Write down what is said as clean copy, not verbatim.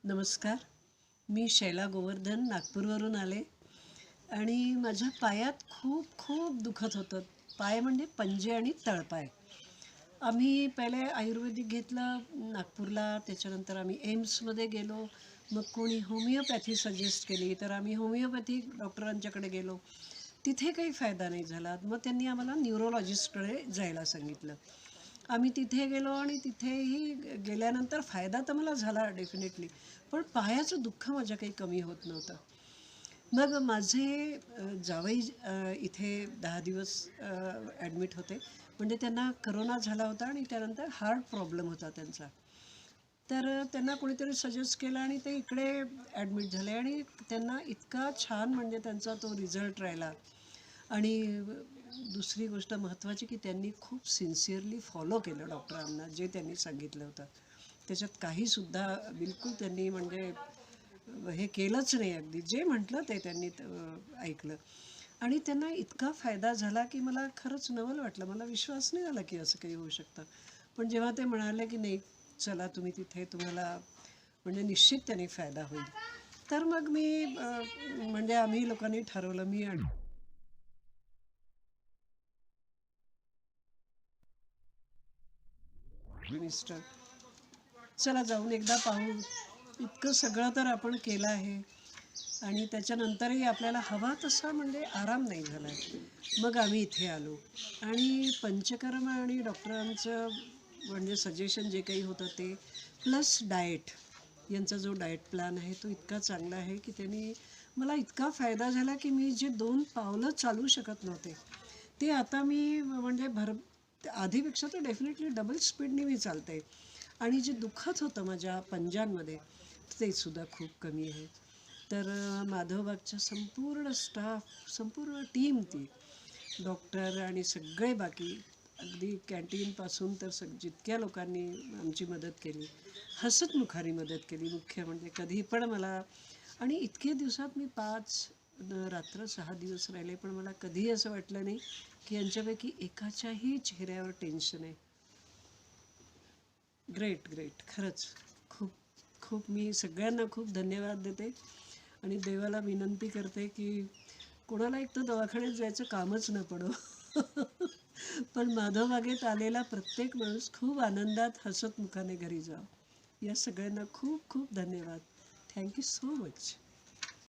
नमस्कार. मी शैला गोवर्धन नागपूरवरून आले आणि माझ्या पायात खूप खूप दुखत होतं. पाय म्हणजे पंजे आणि तळपाय. आम्ही पहिले आयुर्वेदिक घेतलं नागपूरला, त्याच्यानंतर आम्ही एम्समध्ये गेलो. मग कोणी होमिओपॅथी सजेस्ट केली, तर आम्ही होमिओपॅथिक डॉक्टरांच्याकडे गेलो. तिथे काही फायदा नाही झाला. मग त्यांनी आम्हाला न्यूरोलॉजिस्टकडे जायला सांगितलं. आम्ही तिथे गेलो आणि तिथेही गेल्यानंतर फायदा तर मला झाला डेफिनेटली. पण पायाचं दुःख माझ्या काही कमी होत नव्हतं. मग माझे जावई इथे 10 दिवस ॲडमिट होते. म्हणजे त्यांना करोना झाला होता आणि त्यानंतर हार्ट प्रॉब्लेम होता त्यांचा. तर त्यांना कोणीतरी सजेस्ट केलं आणि ते इकडे ॲडमिट झाले आणि त्यांना इतका छान म्हणजे त्यांचा तो रिझल्ट राहिला. आणि दुसरी गोष्ट महत्त्वाची की त्यांनी खूप सिन्सिअरली फॉलो केलं डॉक्टरांना जे त्यांनी सांगितलं होतं. त्याच्यात काहीसुद्धा बिलकुल त्यांनी म्हणजे हे केलंच नाही. अगदी जे म्हटलं ते त्यांनी ऐकलं आणि त्यांना इतका फायदा झाला की मला खरंच नवल वाटलं. मला विश्वास नाही आला की असं काही होऊ शकतं. पण जेव्हा ते म्हणाले की नाही, चला तुम्ही तिथे, तुम्हाला म्हणजे निश्चित त्यांनी फायदा होईल. तर मग मी म्हणजे आम्ही लोकांनी ठरवलं, मी आणि मिस्टर, चला जाऊन एकदा पाहू. इतकं सगळं तर आपण केलं आहे आणि त्याच्यानंतरही आपल्याला हवा तसा म्हणजे आराम नाही झाला आहे. मग आम्ही इथे आलो आणि पंचकर्म आणि डॉक्टरांचं म्हणजे सजेशन जे काही होतं ते प्लस डाएट, यांचा जो डाएट प्लॅन आहे तो इतका चांगला आहे की त्यांनी मला इतका फायदा झाला की मी जे 2 पावलं चालू शकत नव्हते, ते आता मी म्हणजे आधीपेक्षा तर डेफिनेटली डबल स्पीडने मी चालते. आणि जे दुखत होतं माझ्या पंजांमध्ये ते सुद्धा खूप कमी आहे. तर माधवबागच्या संपूर्ण स्टाफ, संपूर्ण टीम, ती डॉक्टर आणि सगळे बाकी, अगदी कॅन्टीनपासून तर जितक्या लोकांनी आमची मदत केली, हसतमुखाने मदत केली. मुख्य म्हणजे कधी पण मला, आणि इतके दिवसात मी 5 रात्र 6 दिवस राहिले, पण मला कधीही असं वाटलं नाही की यांच्यापैकी एकाच्याही चेहऱ्यावर टेन्शन आहे. Great, great. खरंच खूप खूप मी सगळ्यांना खूप धन्यवाद देते आणि देवाला विनंती करते की कोणाला एक तर दवाखान्यात जायचं कामच न पडो. पण माधवबागेत आलेला प्रत्येक माणूस खूप आनंदात हसतमुखाने घरी जावं. या सगळ्यांना खूप खूप धन्यवाद. Thank you so much.